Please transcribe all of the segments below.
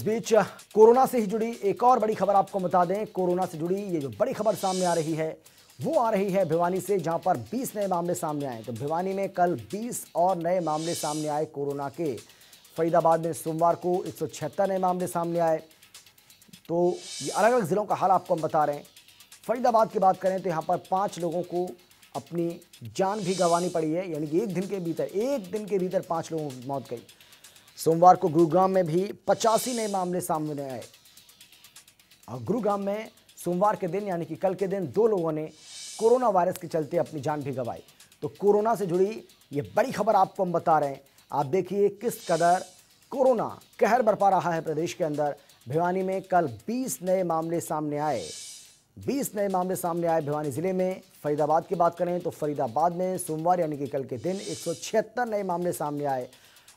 इस बीच कोरोना से ही जुड़ी एक और बड़ी खबर आपको बता दें। कोरोना से जुड़ी ये जो बड़ी खबर सामने आ रही है वो आ रही है भिवानी से, जहां पर 20 नए मामले सामने आए। तो भिवानी में कल 20 और नए मामले सामने आए कोरोना के। फरीदाबाद में सोमवार को 176 नए मामले सामने आए। तो ये अलग अलग जिलों का हाल आपको हम बता रहे हैं। फरीदाबाद की बात करें तो यहाँ पर 5 लोगों को अपनी जान भी गंवानी पड़ी है, यानी कि एक दिन के भीतर 5 लोगों की मौत गई। सोमवार को गुरुग्राम में भी 85 नए मामले सामने आए और गुरुग्राम में सोमवार के दिन यानी कि कल के दिन 2 लोगों ने कोरोना वायरस के चलते अपनी जान भी गंवाई। तो कोरोना से जुड़ी ये बड़ी खबर आपको हम बता रहे हैं। आप देखिए किस कदर कोरोना कहर बरपा रहा है प्रदेश के अंदर। भिवानी में कल 20 नए मामले सामने आए। 20 नए मामले सामने आए भिवानी जिले में। फरीदाबाद की बात करें तो फरीदाबाद में सोमवार यानी कि कल के दिन 176 नए मामले सामने आए।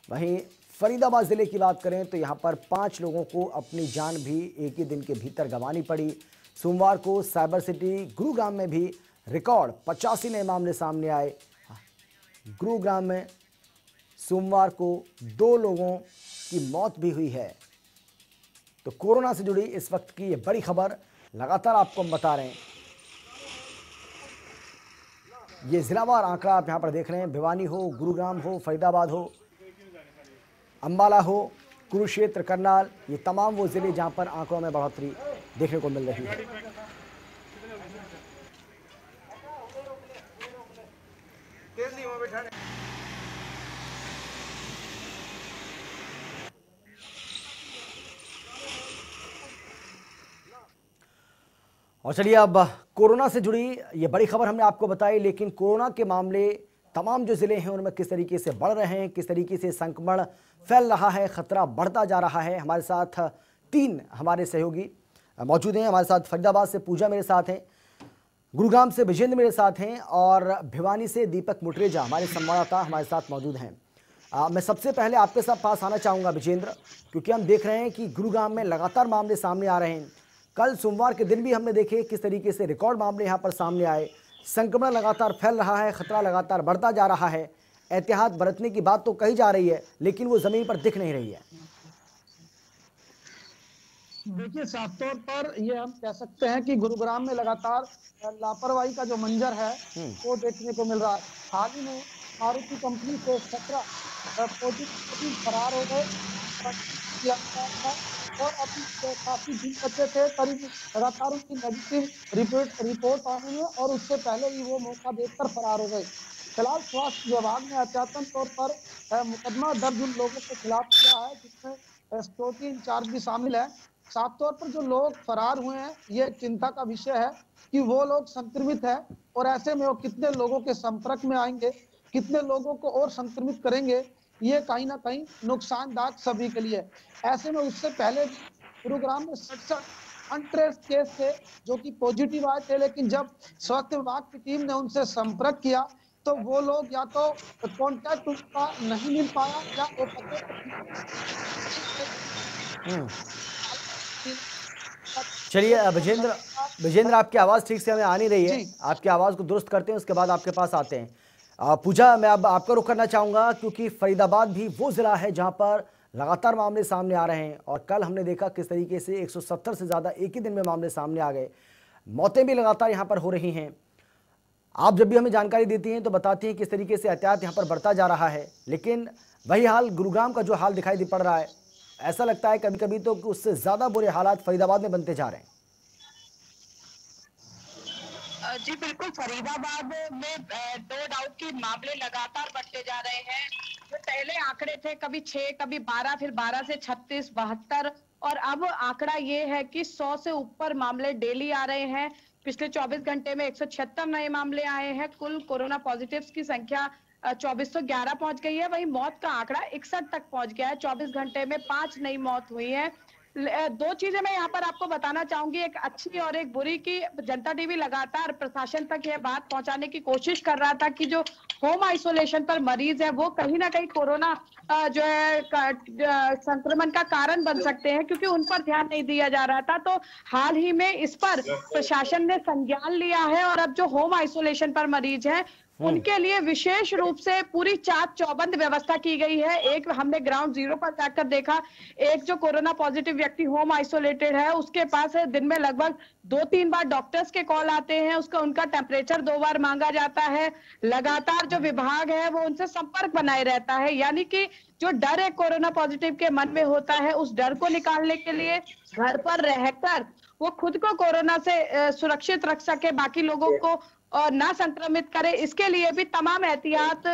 वहीं फरीदाबाद जिले की बात करें तो यहां पर 5 लोगों को अपनी जान भी एक ही दिन के भीतर गंवानी पड़ी। सोमवार को साइबर सिटी गुरुग्राम में भी रिकॉर्ड 85 नए मामले सामने आए। गुरुग्राम में सोमवार को 2 लोगों की मौत भी हुई है। तो कोरोना से जुड़ी इस वक्त की ये बड़ी खबर लगातार आपको हम बता रहे हैं। ये जिलावार आंकड़ा आप यहां पर देख रहे हैं। भिवानी हो, गुरुग्राम हो, फरीदाबाद हो, अंबाला हो, कुरुक्षेत्र, करनाल, ये तमाम वो जिले जहां पर आंकड़ों में बढ़ोतरी देखने को मिल रही है। और चलिए अब कोरोना से जुड़ी ये बड़ी खबर हमने आपको बताई, लेकिन कोरोना के मामले तमाम जो ज़िले हैं उनमें किस तरीके से बढ़ रहे हैं, किस तरीके से संक्रमण फैल रहा है, खतरा बढ़ता जा रहा है। हमारे साथ 3 हमारे सहयोगी मौजूद हैं। हमारे साथ फरीदाबाद से पूजा मेरे साथ हैं, गुरुग्राम से विजेंद्र मेरे साथ हैं और भिवानी से दीपक मुटरेजा हमारे संवाददाता हमारे साथ मौजूद हैं। मैं सबसे पहले आपके साथ पास आना चाहूँगा विजेंद्र, क्योंकि हम देख रहे हैं कि गुरुग्राम में लगातार मामले सामने आ रहे हैं। कल सोमवार के दिन भी हमने देखे किस तरीके से रिकॉर्ड मामले यहाँ पर सामने आए। संक्रमण लगातार फैल रहा है, खतरा लगातार बढ़ता जा रहा है। एहतियात बरतने की बात तो कही जा रही है, लेकिन वो जमीन पर दिख नहीं रही है। देखिए, साफ तौर पर ये हम कह सकते हैं कि गुरुग्राम में लगातार लापरवाही का जो मंजर है वो देखने को मिल रहा है। हाल ही में मारुति कंपनी से 17 पॉजिटिव फरार हो गए और अभी काफी दिन बचे थे, करीब लगातार उनकी नेगेटिव रिपोर्ट आने में और उससे पहले ही वो मौका देखकर फरार हो गए। फिलहाल स्वास्थ्य विभाग ने अचानक तौर पर मुकदमा दर्ज उन लोगों के खिलाफ किया है जिसमें सिक्योरिटी इंचार्ज भी शामिल है। साफ तौर पर जो लोग फरार हुए हैं ये चिंता का विषय है कि वो लोग संक्रमित है और ऐसे में वो कितने लोगों के संपर्क में आएंगे, कितने लोगों को और संक्रमित करेंगे, ये कहीं ना कहीं नुकसानदायक सभी के लिए। ऐसे में उससे पहले गुरुग्राम में 67 अनट्रेस्ड केस थे जो कि पॉजिटिव आए थे, लेकिन जब स्वास्थ्य विभाग की टीम ने उनसे संपर्क किया तो वो लोग या तो कॉन्टैक्ट उनका नहीं मिल पाया या वो पते चलिए विजेंद्र आपकी आवाज़ ठीक से हमें आ नहीं रही है। आपकी आवाज़ को दुरुस्त करते हैं, उसके बाद आपके पास आते हैं। पूजा, मैं अब आपका रुख करना चाहूँगा, क्योंकि फरीदाबाद भी वो ज़िला है जहाँ पर लगातार मामले सामने आ रहे हैं और कल हमने देखा किस तरीके से 170 से ज़्यादा एक ही दिन में मामले सामने आ गए। मौतें भी लगातार यहाँ पर हो रही हैं। आप जब भी हमें जानकारी देती हैं तो बताती हैं किस तरीके से एहतियात यहाँ पर बढ़ता जा रहा है, लेकिन वही हाल गुरुग्राम का जो हाल दिखाई पड़ रहा है, ऐसा लगता है कभी कभी तो उससे ज़्यादा बुरे हालात फरीदाबाद में बनते जा रहे हैं। जी बिल्कुल, फरीदाबाद में नो डाउट कि मामले लगातार बढ़ते जा रहे हैं। जो पहले आंकड़े थे कभी 6, कभी 12, फिर 12 से 36, 72 और अब आंकड़ा ये है कि 100 से ऊपर मामले डेली आ रहे हैं। पिछले 24 घंटे में 176 नए मामले आए हैं। कुल कोरोना पॉजिटिव्स की संख्या 2411 पहुंच गई है। वहीं मौत का आंकड़ा 61 तक पहुंच गया है। 24 घंटे में 5 नई मौत हुई है। 2 चीजें मैं यहाँ पर आपको बताना चाहूंगी, एक अच्छी और एक बुरी, की जनता टीवी लगातार प्रशासन तक यह बात पहुंचाने की कोशिश कर रहा था कि जो होम आइसोलेशन पर मरीज है वो कहीं ना कहीं कोरोना जो है संक्रमण का कारण बन सकते हैं, क्योंकि उन पर ध्यान नहीं दिया जा रहा था। तो हाल ही में इस पर प्रशासन ने संज्ञान लिया है और अब जो होम आइसोलेशन पर मरीज हैं उनके लिए विशेष रूप से पूरी चाक चौबंद व्यवस्था की गई है। एक हमने ग्राउंड जीरो पर जाकर देखा, एक जो कोरोना पॉजिटिव व्यक्ति होम आइसोलेटेड है उसके पास है दिन में लगभग 2-3 बार डॉक्टर्स के कॉल आते हैं, उनका टेम्परेचर 2 बार मांगा जाता है, लगातार जो विभाग है वो उनसे संपर्क बनाए रहता है। यानी कि जो डर है कोरोना पॉजिटिव के मन में होता है, उस डर को निकालने के लिए घर पर रहकर वो खुद को कोरोना से सुरक्षित रख सके, बाकी लोगों को और ना संक्रमित करे, इसके लिए भी तमाम एहतियात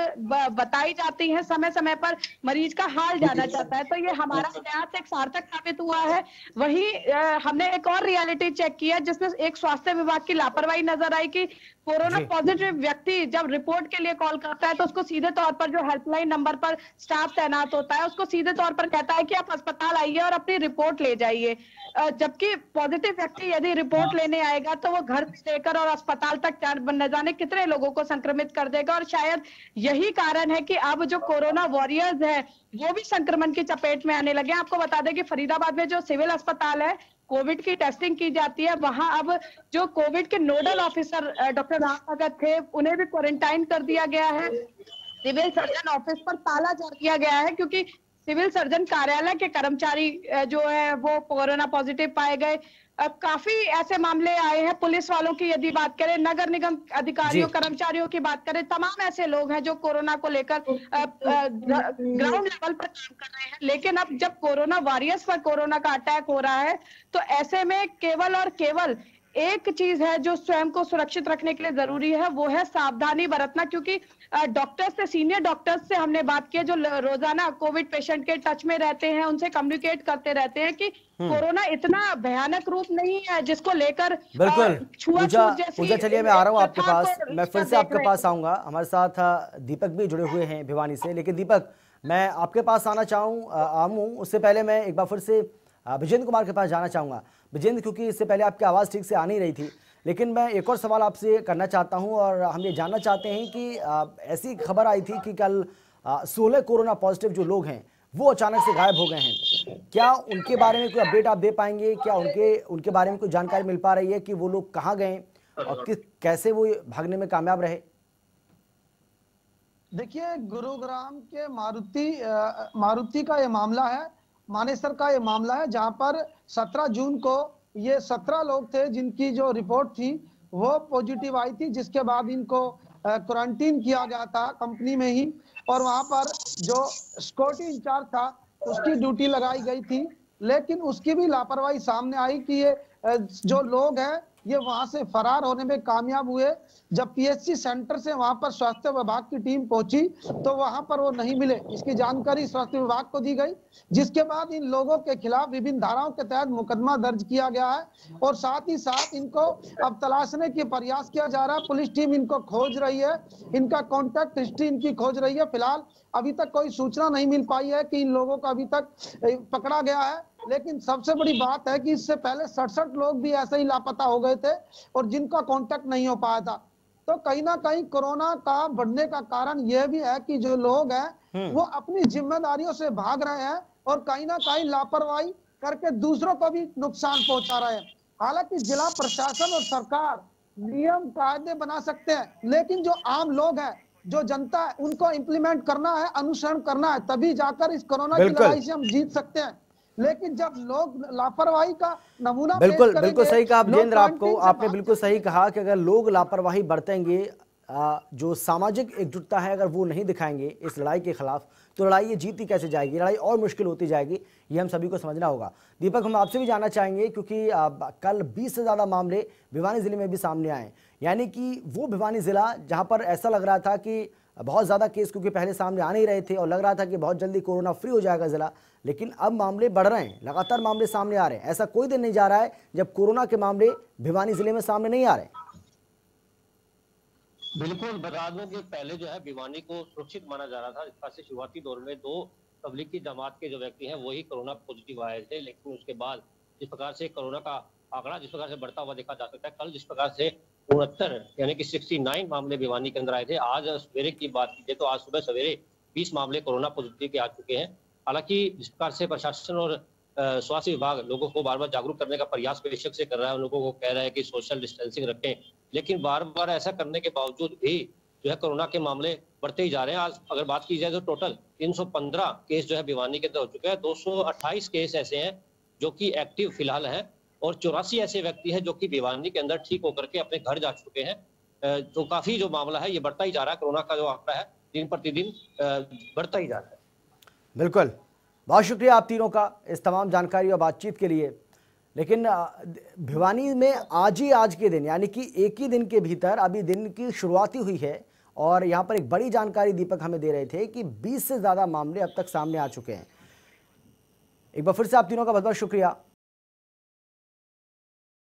बताई जाती हैं। समय समय पर मरीज का हाल जाना चाहता है, तो ये हमारा प्रयास एक सार्थक साबित हुआ है। वहीं हमने एक और रियलिटी चेक किया जिसमें एक स्वास्थ्य विभाग की लापरवाही नजर आई कि कोरोना पॉजिटिव व्यक्ति जब रिपोर्ट के लिए कॉल करता है तो उसको सीधे तौर पर जो हेल्पलाइन नंबर पर स्टाफ तैनात होता है उसको सीधे तौर पर कहता है कि आप अस्पताल आइए और अपनी रिपोर्ट ले जाइए, जबकि पॉजिटिव व्यक्ति यदि रिपोर्ट लेने आएगा तो वो घर लेकर और अस्पताल तक न जाने कितने लोगों को संक्रमित कर देगा। और शायद यही कारण है कि अब जो कोरोना वॉरियर्स है वो भी संक्रमण की चपेट में आने लगे। आपको बता दें कि फरीदाबाद में जो सिविल अस्पताल है कोविड की टेस्टिंग की जाती है, वहां अब जो कोविड के नोडल ऑफिसर डॉक्टर राम भगत थे उन्हें भी क्वारंटाइन कर दिया गया है। सिविल सर्जन ऑफिस पर ताला झाड़ दिया गया है क्योंकि सिविल सर्जन कार्यालय के कर्मचारी जो है वो कोरोना पॉजिटिव पाए गए। काफी ऐसे मामले आए हैं। पुलिस वालों की यदि बात करें, नगर निगम अधिकारियों कर्मचारियों की बात करें, तमाम ऐसे लोग हैं जो कोरोना को लेकर ग्राउंड लेवल पर काम कर रहे हैं। लेकिन अब जब कोरोना वॉरियर्स पर कोरोना का अटैक हो रहा है तो ऐसे में केवल और केवल एक चीज है जो स्वयं को सुरक्षित रखने के लिए जरूरी है, वो है सावधानी बरतना। क्योंकि डॉक्टर्स से, सीनियर डॉक्टर्स से हमने बात की जो रोजाना कोविड पेशेंट के टच में रहते हैं, उनसे कम्युनिकेट करते रहते हैं कि कोरोना इतना भयानक रूप नहीं है जिसको लेकर बिल्कुल। पूजा चलिए मैं आ रहा हूँ आपके पास, मैं फिर से आपके पास आऊंगा। हमारे साथ दीपक भी जुड़े हुए हैं भिवानी से, लेकिन दीपक मैं आपके पास आना आऊँ उससे पहले मैं एक बार फिर से विजेंद्र कुमार के पास जाना चाहूंगा। विजेंद्र, क्योंकि इससे पहले आपकी आवाज़ ठीक से आ नहीं रही थी, लेकिन मैं एक और सवाल आपसे करना चाहता हूं और हम ये जानना चाहते हैं कि ऐसी खबर आई थी कि कल 16 कोरोना पॉजिटिव जो लोग हैं वो अचानक से गायब हो गए हैं। क्या उनके बारे में कोई अपडेट आप दे पाएंगे? क्या उनके बारे में कोई जानकारी मिल पा रही है कि वो लोग कहाँ गए और कैसे वो भागने में कामयाब रहे? देखिए, गुरुग्राम के मारुति का ये मामला है, मानेसर का ये मामला है, जहां पर 17 जून को ये 17 लोग थे जिनकी जो रिपोर्ट थी वो पॉजिटिव आई थी, जिसके बाद इनको क्वारंटीन किया गया था कंपनी में ही। और वहां पर जो सिक्योरिटी इंचार्ज था उसकी ड्यूटी लगाई गई थी, लेकिन उसकी भी लापरवाही सामने आई कि ये जो लोग हैं ये वहां से फरार होने में कामयाब हुए। जब पीएचसी सेंटर से वहां पर स्वास्थ्य विभाग की टीम पहुंची तो वहां पर वो नहीं मिले, इसकी जानकारी स्वास्थ्य विभाग को दी गई, जिसके बाद इन लोगों के खिलाफ विभिन्न धाराओं के तहत मुकदमा दर्ज किया गया है और साथ ही साथ इनको अब तलाशने के प्रयास किया जा रहा है। पुलिस टीम इनको खोज रही है, इनका कॉन्टैक्ट हिस्ट्री इनकी खोज रही है। फिलहाल अभी तक कोई सूचना नहीं मिल पाई है कि इन लोगों को अभी तक पकड़ा गया है, लेकिन सबसे बड़ी बात है कि इससे पहले 67 लोग भी ऐसे ही लापता हो गए थे और जिनका कांटेक्ट नहीं हो पाया था। तो कहीं ना कहीं कोरोना का बढ़ने का कारण यह भी है कि जो लोग हैं वो अपनी जिम्मेदारियों से भाग रहे हैं और कहीं ना कहीं लापरवाही करके दूसरों को भी नुकसान पहुंचा रहे हैं। हालांकि जिला प्रशासन और सरकार नियम कायदे बना सकते हैं, लेकिन जो आम लोग हैं, जो जनता है, उनको इम्प्लीमेंट करना है, अनुसरण करना है, तभी जाकर इस कोरोना की लड़ाई से हम जीत सकते हैं। लेकिन जब लोग लापरवाही का नमूना बिल्कुल सही कहा विजेंद्र, आपने बिल्कुल सही कहा कि अगर लोग लापरवाही बरतेंगे, जो सामाजिक एकजुटता है अगर वो नहीं दिखाएंगे इस लड़ाई के खिलाफ, तो लड़ाई ये जीती कैसे जाएगी, लड़ाई और मुश्किल होती जाएगी, ये हम सभी को समझना होगा। दीपक, हम आपसे भी जानना चाहेंगे क्योंकि कल 20 से ज़्यादा मामले भिवानी जिले में भी सामने आए, यानी कि वो भिवानी जिला जहाँ पर ऐसा लग रहा था कि बहुत ज़्यादा केस क्योंकि पहले सामने आ नहीं रहे थे और लग रहा था कि बहुत जल्दी कोरोना फ्री हो जाएगा ज़िला, लेकिन अब मामले बढ़ रहे हैं, लगातार मामले सामने आ रहे हैं। ऐसा कोई दिन नहीं जा रहा है जब कोरोना के मामले भिवानी जिले में सामने नहीं आ रहे। बिल्कुल, बता दूं कि पहले जो है भिवानी को सुरक्षित माना जा रहा था। इस तरह से शुरुआती दौर में 2 तबलीगी जमात के जो व्यक्ति हैं वही कोरोना पॉजिटिव आए थे, लेकिन उसके बाद जिस प्रकार से कोरोना का आंकड़ा जिस प्रकार से बढ़ता हुआ देखा जा सकता है, कल जिस प्रकार से 69 यानी कि 69 मामले भिवानी के अंदर आए थे। आज सवेरे की बात कीजिए तो आज सुबह सवेरे 20 मामले कोरोना पॉजिटिव के आ चुके हैं। हालांकि जिस प्रकार से प्रशासन और स्वास्थ्य विभाग लोगों को बार बार जागरूक करने का प्रयास बेशक से कर रहा है, उन लोगों को कह रहा है कि सोशल डिस्टेंसिंग रखें, लेकिन बार बार ऐसा करने के बावजूद भी जो है कोरोना के मामले बढ़ते ही जा रहे हैं। आज अगर बात की जाए तो टोटल 315 केस जो है भिवानी के अंदर हो चुके हैं। 228 केस ऐसे हैं जो कि एक्टिव फिलहाल हैं और 84 ऐसे व्यक्ति हैं जो कि भिवानी के अंदर ठीक होकर के अपने घर जा चुके हैं। तो काफी जो मामला है ये बढ़ता ही जा रहा है। कोरोना का जो आंकड़ा है दिन प्रतिदिन बढ़ता ही जा रहा है। बिल्कुल, बहुत शुक्रिया आप तीनों का इस तमाम जानकारी और बातचीत के लिए। लेकिन भिवानी में आज के दिन यानी कि एक ही दिन के भीतर अभी दिन की शुरुआत ही हुई है और यहाँ पर एक बड़ी जानकारी दीपक हमें दे रहे थे कि 20 से ज़्यादा मामले अब तक सामने आ चुके हैं। एक बार फिर से आप तीनों का बहुत बहुत शुक्रिया।